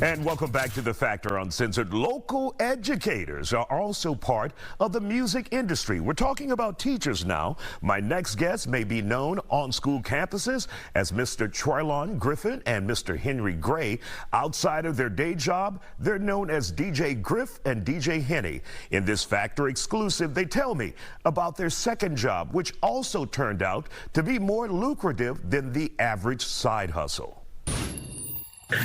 And welcome back to The Factor Uncensored. Local educators are also part of the music industry. We're talking about teachers now. My next guest may be known on school campuses as Mr. Troylon Griffin and Mr. Henry Gray. Outside of their day job, they're known as DJ Griff and DJ Henny. In this Factor exclusive, they tell me about their second job, which also turned out to be more lucrative than the average side hustle.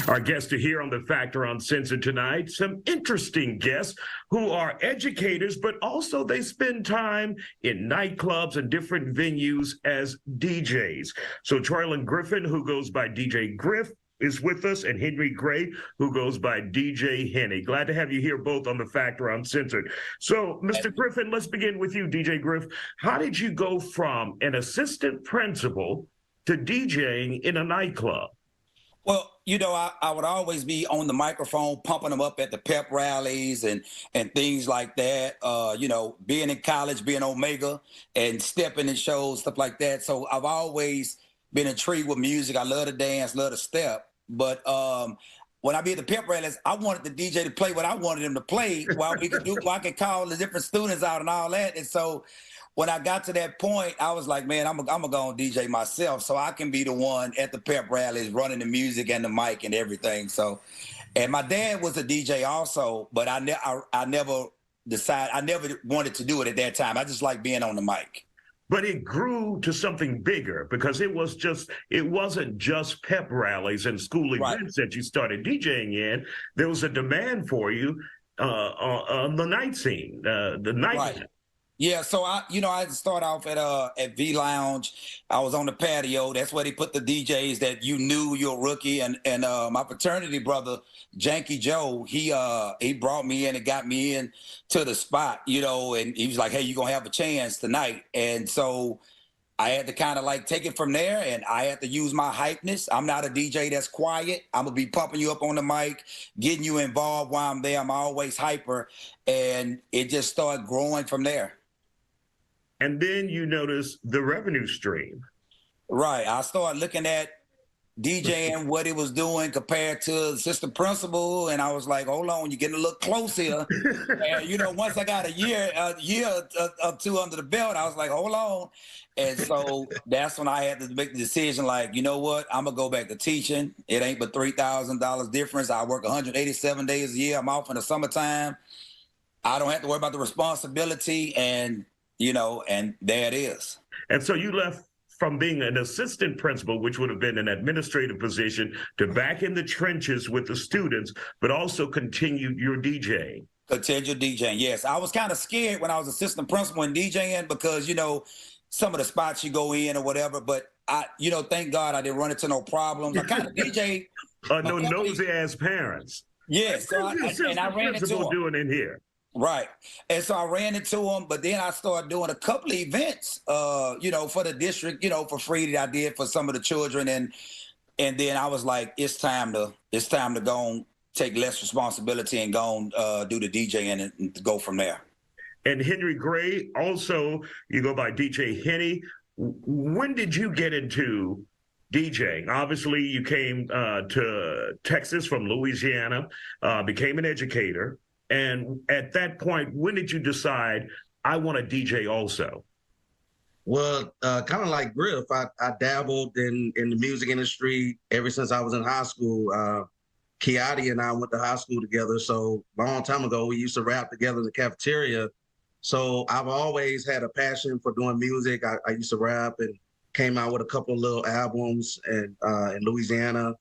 Our guests are here on The Factor Uncensored tonight. Some interesting guests who are educators, but also they spend time in nightclubs and different venues as DJs. So Troylon Griffin, who goes by DJ Griff, is with us, and Henry Gray, who goes by DJ Henny. Glad to have you here both on The Factor Uncensored. So, Mr. Griffin, let's begin with you, DJ Griff. How did you go from an assistant principal to DJing in a nightclub? Well, you know, I would always be on the microphone, pumping them up at the pep rallies and things like that. You know, being in college, being Omega and stepping in shows, stuff like that. So I've always been intrigued with music. I love to dance, love to step. But when I be at the pep rallies, I wanted the DJ to play what I wanted him to play while we could do, while I could call the different students out and all that. And so when I got to that point, I was like, man, I'm gonna go on DJ myself, so I can be the one at the pep rallies running the music and the mic and everything. So, and my dad was a DJ also, but I never wanted to do it at that time. I just like being on the mic. But it grew to something bigger because it wasn't just pep rallies and school events that you started DJing in. There was a demand for you on the night scene, the night. Right. Yeah, so I started off at V Lounge. I was on the patio. That's where they put the DJs that you knew you're a rookie. And my fraternity brother, Janky Joe, he brought me in and got me in to the spot, you know, and he was like, hey, you're gonna have a chance tonight. And so I had to kind of like take it from there, and I had to use my hypeness. I'm not a DJ that's quiet. I'm gonna be pumping you up on the mic, getting you involved while I'm there. I'm always hyper, and it just started growing from there. And then you notice the revenue stream. Right. I started looking at DJing, what it was doing compared to the assistant principal, and I was like, hold on, you're getting a little close here. And, you know, once I got a year or two under the belt, I was like, hold on. And so that's when I had to make the decision, like, you know what, I'm going to go back to teaching. It ain't but $3,000 difference. I work 187 days a year. I'm off in the summertime. I don't have to worry about the responsibility, and you know, and there it is. And so you left from being an assistant principal, which would have been an administrative position, to back in the trenches with the students, but also continued your DJing. Continue DJing, yes. I was kind of scared when I was assistant principal and DJing because, you know, some of the spots you go in or whatever, but you know, thank God I didn't run into no problems. I kind of DJ. No nosy-ass parents. Yes, so I ran into them. Doing in here. Right. And so I ran into them, but then I started doing a couple of events, you know, for the district, you know, for free that I did for some of the children. And then I was like, it's time to go and take less responsibility and go and do the DJing and go from there. And Henry Gray, also, you go by DJ Henny. When did you get into DJing? Obviously, you came to Texas from Louisiana, became an educator. And at that point, when did you decide, I want to DJ also? Well, kind of like Griff, I dabbled in the music industry ever since I was in high school. Kiati and I went to high school together. So a long time ago, we used to rap together in the cafeteria. So I've always had a passion for doing music. I used to rap and came out with a couple of little albums in Louisiana.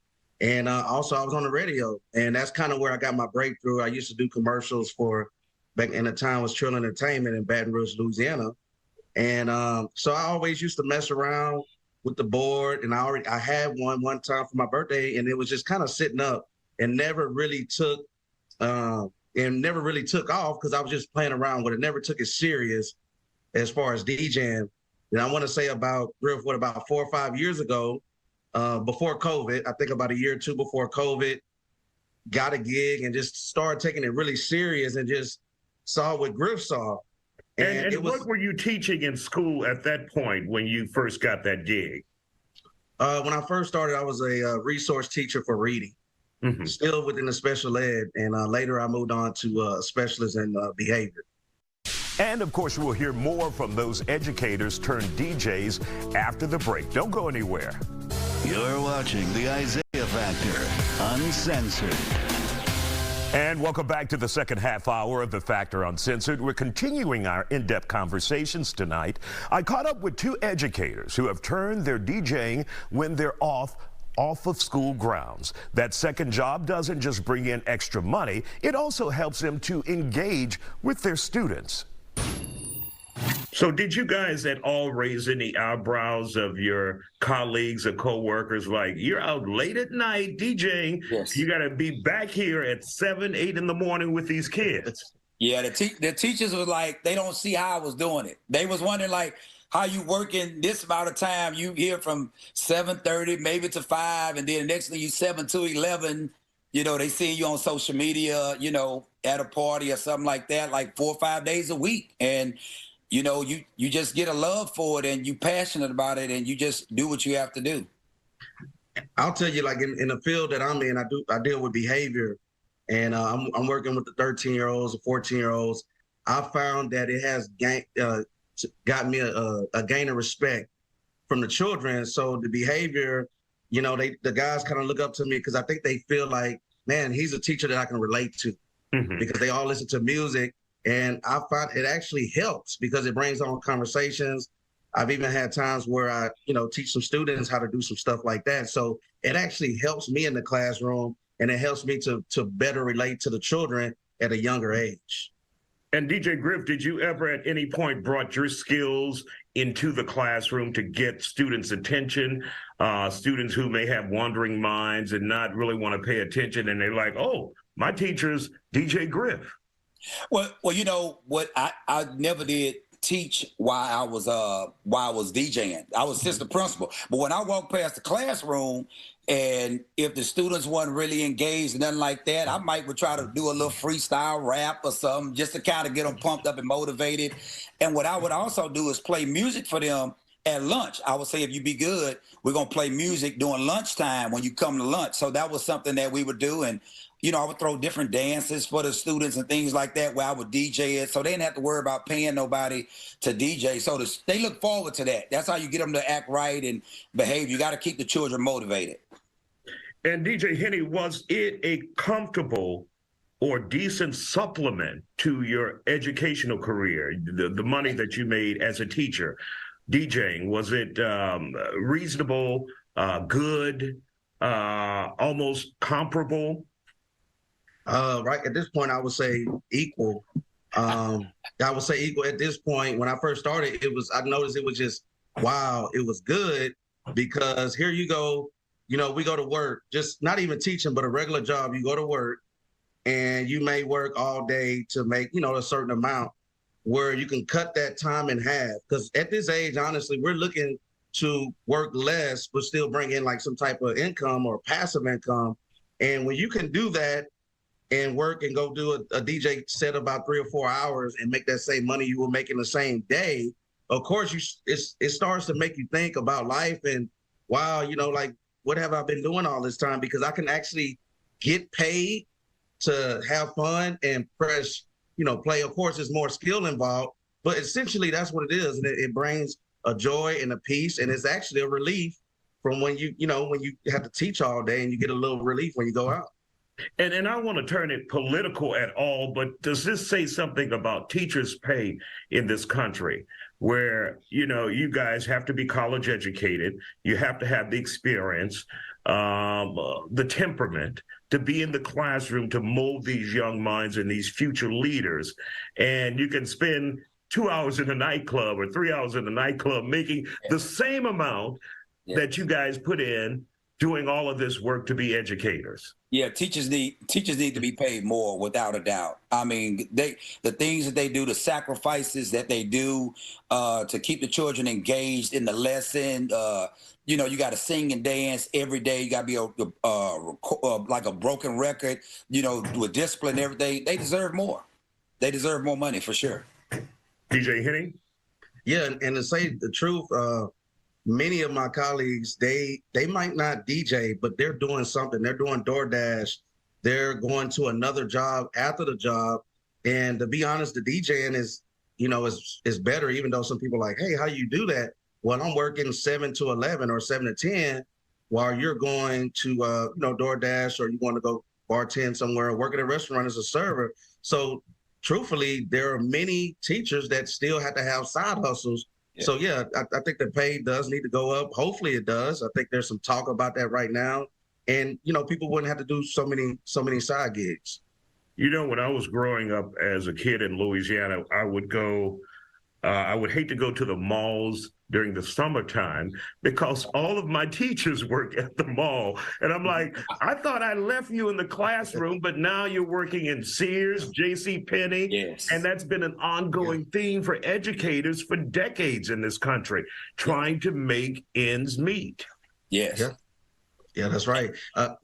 And also I was on the radio, and that's kind of where I got my breakthrough. I used to do commercials for, back in the time, was Trill Entertainment in Baton Rouge, Louisiana. And so I always used to mess around with the board, and I had one time for my birthday, and it was just kind of sitting up and never really took off because I was just playing around with it. Never took it serious as far as DJing. And I want to say about 4 or 5 years ago, before COVID, I think about a year or two before COVID, got a gig and just started taking it really serious and just saw what Griff saw. And what were you teaching in school at that point when you first got that gig? When I first started, I was a resource teacher for reading. still within the special ed. And later I moved on to a specialist in behavior. And of course, we'll hear more from those educators turned DJs after the break. Don't go anywhere. You're watching the Isaiah Factor Uncensored. And welcome back to the second half hour of The Factor Uncensored. We're continuing our in-depth conversations tonight. I caught up with two educators who have turned their DJing when they're off of school grounds. That second job doesn't just bring in extra money, it also helps them to engage with their students. So did you guys at all raise any eyebrows of your colleagues or co-workers, like, you're out late at night DJing, Yes. You got to be back here at 7, 8 in the morning with these kids? Yeah, the teachers was like, they don't see how I was doing it. They was wondering, like, how you working this amount of time? You here from 7:30 maybe to 5, and then the next thing you 7 to 11. You know, they see you on social media, you know, at a party or something like that, like 4 or 5 days a week. And, you know, you just get a love for it and you passionate about it and you just do what you have to do. I'll tell you, like in the field that I'm in, I deal with behavior, and I'm working with the 13-year-olds, the 14-year-olds. I found that it has got me a gain of respect from the children. So the behavior, you know, the guys kind of look up to me because I think they feel like, man, he's a teacher that I can relate to, because they all listen to music. And I find it actually helps because it brings on conversations. I've even had times where I, you know, teach some students how to do some stuff like that. So it actually helps me in the classroom, and it helps me to better relate to the children at a younger age. And DJ Griff, did you ever at any point brought your skills into the classroom to get students' attention, students who may have wandering minds and not really want to pay attention, and they're like, oh, my teacher's DJ Griff? Well, you know what? I never did teach while I was DJing. I was assistant principal. But when I walked past the classroom, and if the students weren't really engaged, nothing like that, I would try to do a little freestyle rap or something just to kind of get them pumped up and motivated. And what I would also do is play music for them at lunch. I would say, if you be good, we're going to play music during lunchtime when you come to lunch. So that was something that we would do. And you know, I would throw different dances for the students and things like that where I would DJ it. So they didn't have to worry about paying nobody to DJ. So they look forward to that. That's how you get them to act right and behave. You got to keep the children motivated. And DJ Henny, was it a comfortable or decent supplement to your educational career, the money that you made as a teacher DJing? Was it reasonable, good, almost comparable? Right at this point, I would say equal. I would say equal at this point. When I first started, I noticed it was just, wow, it was good, because here you go, you know, we go to work, just not even teaching, but a regular job. You go to work and you may work all day to make, you know, a certain amount, where you can cut that time in half. Because at this age, honestly, we're looking to work less, but still bring in like some type of income or passive income. And when you can do that and work and go do a DJ set about 3 or 4 hours and make that same money you were making the same day, of course, it starts to make you think about life and, wow, you know, like, what have I been doing all this time? Because I can actually get paid to have fun and press, you know, play. Of course, there's more skill involved, but essentially that's what it is. And it brings a joy and a peace, and it's actually a relief from when you have to teach all day and you get a little relief when you go out. And I don't want to turn it political at all, but does this say something about teachers' pay in this country, where, you know, you guys have to be college educated, you have to have the experience, the temperament to be in the classroom to mold these young minds and these future leaders, and you can spend 2 hours in a nightclub or 3 hours in a nightclub making the same amount that you guys put in doing all of this work to be educators? Yeah, teachers need to be paid more, without a doubt. I mean, the things that they do, the sacrifices that they do to keep the children engaged in the lesson. You know, you got to sing and dance every day. You got to be like a broken record. You know, with discipline and everything. They deserve more. They deserve more money for sure. DJ Henning? Yeah, and to say the truth, many of my colleagues, they might not DJ, but they're doing something. They're doing DoorDash. They're going to another job after the job. And to be honest, the DJing is, is better, even though some people are like, hey, how you do that? Well, I'm working 7 to 11 or 7 to 10 while you're going to, DoorDash, or you want to go bartend somewhere or work at a restaurant as a server. So truthfully, there are many teachers that still have to have side hustles. Yeah. So yeah, I think the pay does need to go up. Hopefully it does. I think there's some talk about that right now. And, people wouldn't have to do so many side gigs. When I was growing up as a kid in Louisiana, I would hate to go to the malls during the summertime because all of my teachers work at the mall. And I'm like, I thought I left you in the classroom, but now you're working in Sears, JCPenney. Yes. And that's been an ongoing theme for educators for decades in this country, trying to make ends meet. Yes. Yeah, that's right. I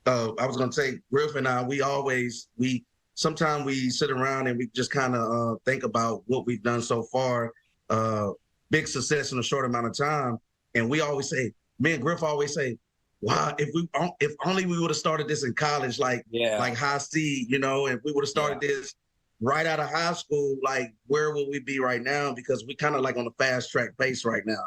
was going to say, Griff and I, sometimes we sit around and we just kind of think about what we've done so far. Big success in a short amount of time. And we always say, me and Griff always say, wow, if only we would have started this in college, like high C, if we would have started this right out of high school, like where would we be right now? Because we kind of like on a fast track pace right now.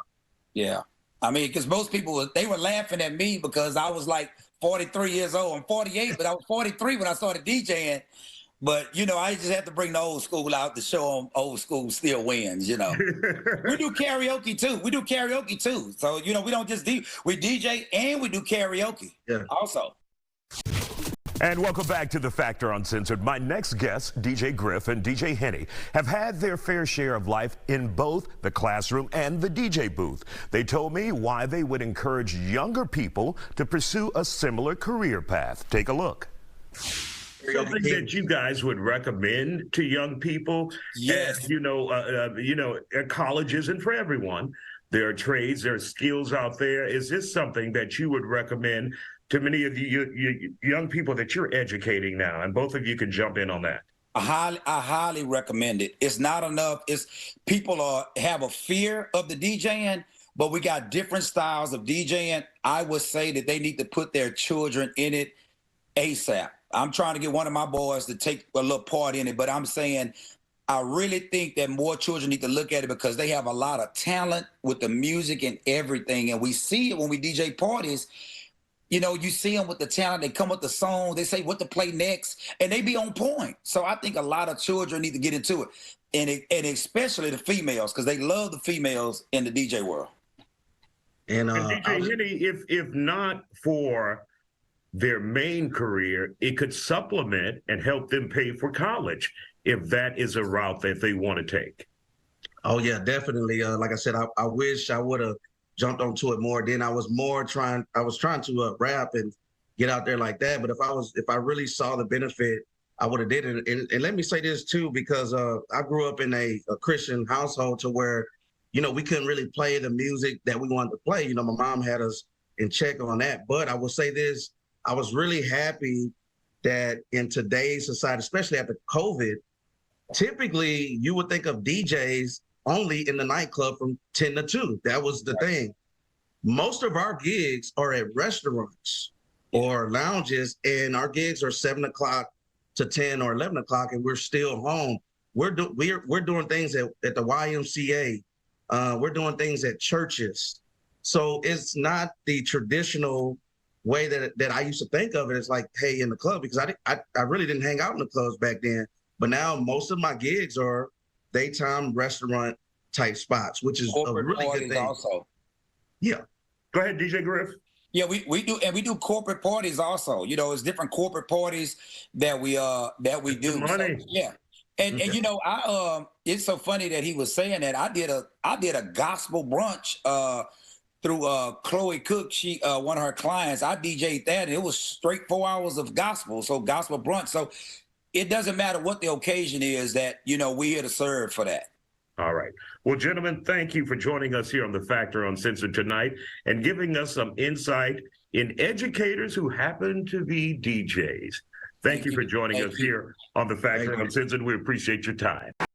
Yeah. I mean, because most people, they were laughing at me because I was like 43 years old. I'm 48, but I was 43 when I started DJing. But, I just have to bring the old school out to show them old school still wins, We do karaoke, too. So, we don't just we DJ and we do karaoke also. And welcome back to The Factor Uncensored. My next guests, DJ Griff and DJ Henny, have had their fair share of life in both the classroom and the DJ booth. They told me why they would encourage younger people to pursue a similar career path. Take a look. Something that you guys would recommend to young people? Yes. College isn't for everyone. There are trades, there are skills out there. Is this something that you would recommend to many of you young people that you're educating now? And both of you can jump in on that. I highly recommend it. It's not enough. People have a fear of the DJing, but we got different styles of DJing. I would say that they need to put their children in it ASAP. I'm trying to get one of my boys to take a little part in it, but I'm saying I really think that more children need to look at it because they have a lot of talent with the music and everything. And we see it when we DJ parties. You see them with the talent. They come with the song. They say what to play next, and they be on point. So I think a lot of children need to get into it, and especially the females because they love the females in the DJ world. And DJ Henny, if not for their main career, it could supplement and help them pay for college if that is a route that they want to take. Oh yeah, definitely. Like I said, I wish I would have jumped onto it more. Then I was trying to rap and get out there like that. But if I really saw the benefit, I would have did it. And let me say this too, because I grew up in a Christian household to where, we couldn't really play the music that we wanted to play. My mom had us in check on that. But I will say this, I was really happy that in today's society, especially after COVID, typically you would think of DJs only in the nightclub from 10 to 2. That was the thing. Most of our gigs are at restaurants or lounges, and our gigs are 7 o'clock to 10 or 11 o'clock, and we're still home. We're doing things at the YMCA. We're doing things at churches. So it's not the traditional way that I used to think of it. It's like, hey, in the club, because I really didn't hang out in the clubs back then. But now most of my gigs are daytime restaurant type spots, which is corporate a really good thing. Also. Yeah. Go ahead, DJ Griff. Yeah, we do, and we do corporate parties also. It's different corporate parties that we do. Money. So, yeah. And it's so funny that he was saying that. I did a gospel brunch through Chloe Cook. She one of her clients. I DJ'd that, and it was straight 4 hours of gospel. So gospel brunch. So it doesn't matter what the occasion is that, we're here to serve for that. All right. Well, gentlemen, thank you for joining us here on The Factor Uncensored tonight and giving us some insight in educators who happen to be DJs. Thank you for joining us here on The Factor Uncensored. We appreciate your time.